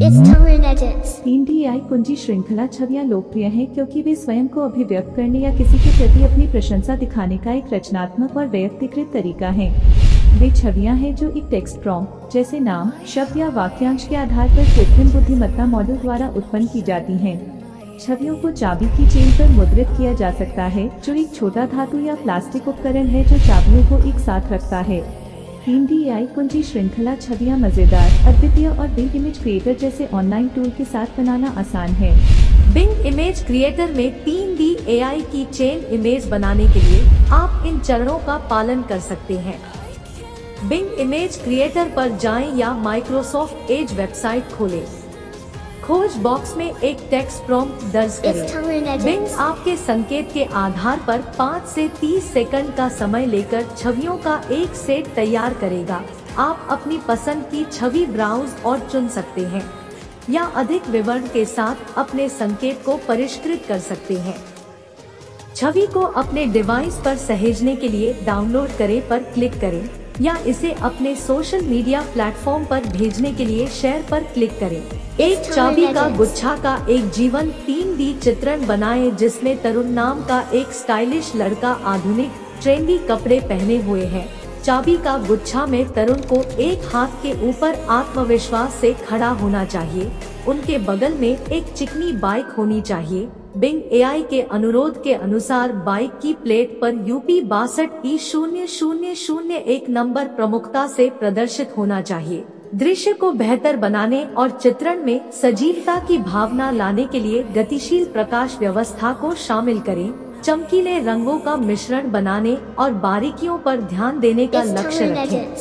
It's Taurin Edits. 3D AI कुंजी श्रृंखला छवियां लोकप्रिय हैं क्योंकि वे स्वयं को अभिव्यक्त करने या किसी के प्रति अपनी प्रशंसा दिखाने का एक रचनात्मक और व्यक्तिकृत तरीका है। वे छवियां हैं जो एक टेक्स्ट प्रॉम्प्ट जैसे नाम, शब्द या वाक्यांश के आधार पर कृत्रिम बुद्धिमत्ता मॉडल द्वारा उत्पन्न की जाती हैं। छवियों को चाबी की चेन पर मुद्रित किया जा सकता है, जो एक छोटा धातु या प्लास्टिक उपकरण है जो चाबियों को एक साथ रखता है। 3D AI कुंजी श्रृंखला छवियां मजेदार, अद्वितीय और बिंग इमेज क्रिएटर जैसे ऑनलाइन टूल के साथ बनाना आसान है। बिंग इमेज क्रिएटर में 3D AI की चेन इमेज बनाने के लिए आप इन चरणों का पालन कर सकते हैं। बिंग इमेज क्रिएटर पर जाएं या माइक्रोसॉफ्ट एज वेबसाइट खोलें। खोज बॉक्स में एक टेक्स्ट प्रॉम्प्ट दर्ज करें। बिंग आपके संकेत के आधार पर 5 से 30 सेकंड का समय लेकर छवियों का एक सेट तैयार करेगा। आप अपनी पसंद की छवि ब्राउज और चुन सकते हैं या अधिक विवरण के साथ अपने संकेत को परिष्कृत कर सकते हैं। छवि को अपने डिवाइस पर सहेजने के लिए डाउनलोड करें पर क्लिक करें या इसे अपने सोशल मीडिया प्लेटफॉर्म पर भेजने के लिए शेयर पर क्लिक करें। एक चाबी का गुच्छा का एक जीवंत 3D चित्रण बनाएं जिसमें तरुण नाम का एक स्टाइलिश लड़का आधुनिक ट्रेंडी कपड़े पहने हुए है। चाबी का गुच्छा में तरुण को एक हाथ के ऊपर आत्मविश्वास से खड़ा होना चाहिए। उनके बगल में एक चिकनी बाइक होनी चाहिए। बिंग AI के अनुरोध के अनुसार बाइक की प्लेट पर UP 62E0001 नंबर प्रमुखता से प्रदर्शित होना चाहिए। दृश्य को बेहतर बनाने और चित्रण में सजीवता की भावना लाने के लिए गतिशील प्रकाश व्यवस्था को शामिल करें। चमकीले रंगों का मिश्रण बनाने और बारीकियों पर ध्यान देने का लक्ष्य रखें।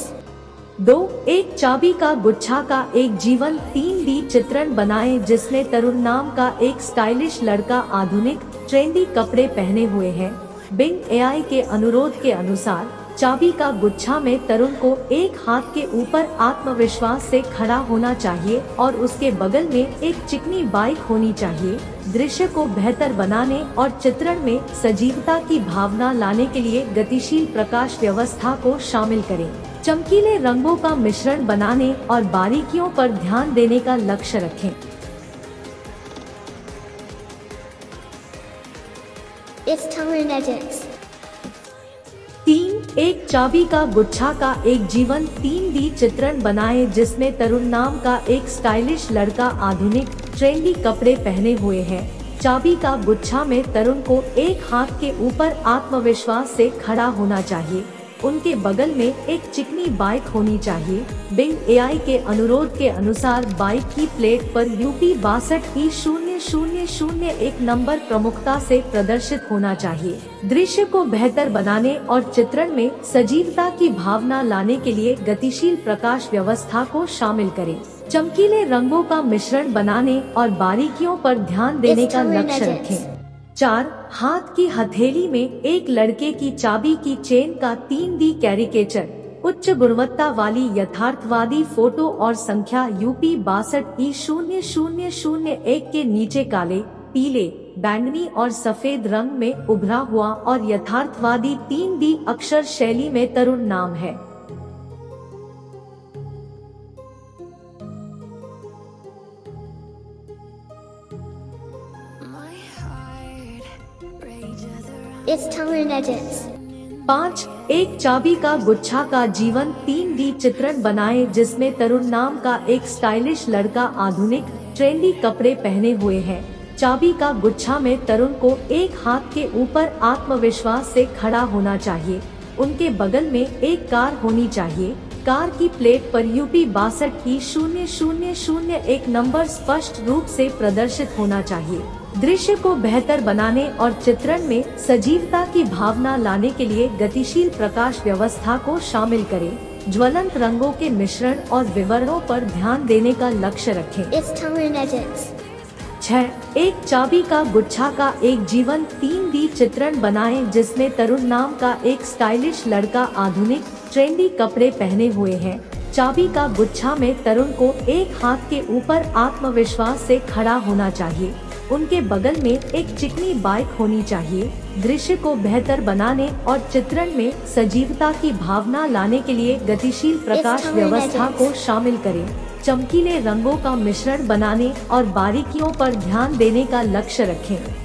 2. एक चाबी का गुच्छा का एक जीवंत 3D चित्रण बनाएं जिसमें तरुण नाम का एक स्टाइलिश लड़का आधुनिक ट्रेंडी कपड़े पहने हुए है। बिंग AI के अनुरोध के अनुसार चाबी का गुच्छा में तरुण को एक हाथ के ऊपर आत्मविश्वास से खड़ा होना चाहिए और उसके बगल में एक चिकनी बाइक होनी चाहिए। दृश्य को बेहतर बनाने और चित्रण में सजीवता की भावना लाने के लिए गतिशील प्रकाश व्यवस्था को शामिल करें। चमकीले रंगों का मिश्रण बनाने और बारीकियों पर ध्यान देने का लक्ष्य रखें। It's Taurin Edits. 3. एक चाबी का गुच्छा का एक जीवंत 3D चित्रण बनाएं जिसमें तरुण नाम का एक स्टाइलिश लड़का आधुनिक ट्रेंडी कपड़े पहने हुए है। चाबी का गुच्छा में तरुण को एक हाथ के ऊपर आत्मविश्वास से खड़ा होना चाहिए। उनके बगल में एक चिकनी बाइक होनी चाहिए। बिंग AI के अनुरोध के अनुसार बाइक की प्लेट पर UP 62E0001 नंबर प्रमुखता से प्रदर्शित होना चाहिए। दृश्य को बेहतर बनाने और चित्रण में सजीवता की भावना लाने के लिए गतिशील प्रकाश व्यवस्था को शामिल करें। चमकीले रंगों का मिश्रण बनाने और बारीकियों पर ध्यान देने का लक्ष्य रखें। 4. हाथ की हथेली में एक लड़के की चाबी की चेन का 3D कैरिकेचर। उच्च गुणवत्ता वाली यथार्थवादी फोटो और संख्या UP 62E0001 के नीचे काले, पीले, बैंगनी और सफेद रंग में उभरा हुआ और यथार्थवादी 3D अक्षर शैली में तरुण नाम है। It's Taurin Edits. 5. एक चाबी का गुच्छा का जीवंत 3D चित्रण बनाएं जिसमें तरुण नाम का एक स्टाइलिश लड़का आधुनिक ट्रेंडी कपड़े पहने हुए है। चाबी का गुच्छा में तरुण को एक हाथ के ऊपर आत्मविश्वास से खड़ा होना चाहिए। उनके बगल में एक कार होनी चाहिए। कार की प्लेट पर UP 62E0001 नंबर स्पष्ट रूप से प्रदर्शित होना चाहिए। दृश्य को बेहतर बनाने और चित्रण में सजीवता की भावना लाने के लिए गतिशील प्रकाश व्यवस्था को शामिल करें। ज्वलंत रंगों के मिश्रण और विवरणों पर ध्यान देने का लक्ष्य रखें। It's Taurin Edits. 6. एक चाबी का गुच्छा का एक जीवंत 3D चित्रण बनाएं जिसमें तरुण नाम का एक स्टाइलिश लड़का आधुनिक ट्रेंडी कपड़े पहने हुए है। चाबी का गुच्छा में तरुण को एक हाथ के ऊपर आत्मविश्वास से खड़ा होना चाहिए। उनके बगल में एक चिकनी बाइक होनी चाहिए। दृश्य को बेहतर बनाने और चित्रण में सजीवता की भावना लाने के लिए गतिशील प्रकाश व्यवस्था को शामिल करें। चमकीले रंगों का मिश्रण बनाने और बारीकियों पर ध्यान देने का लक्ष्य रखें।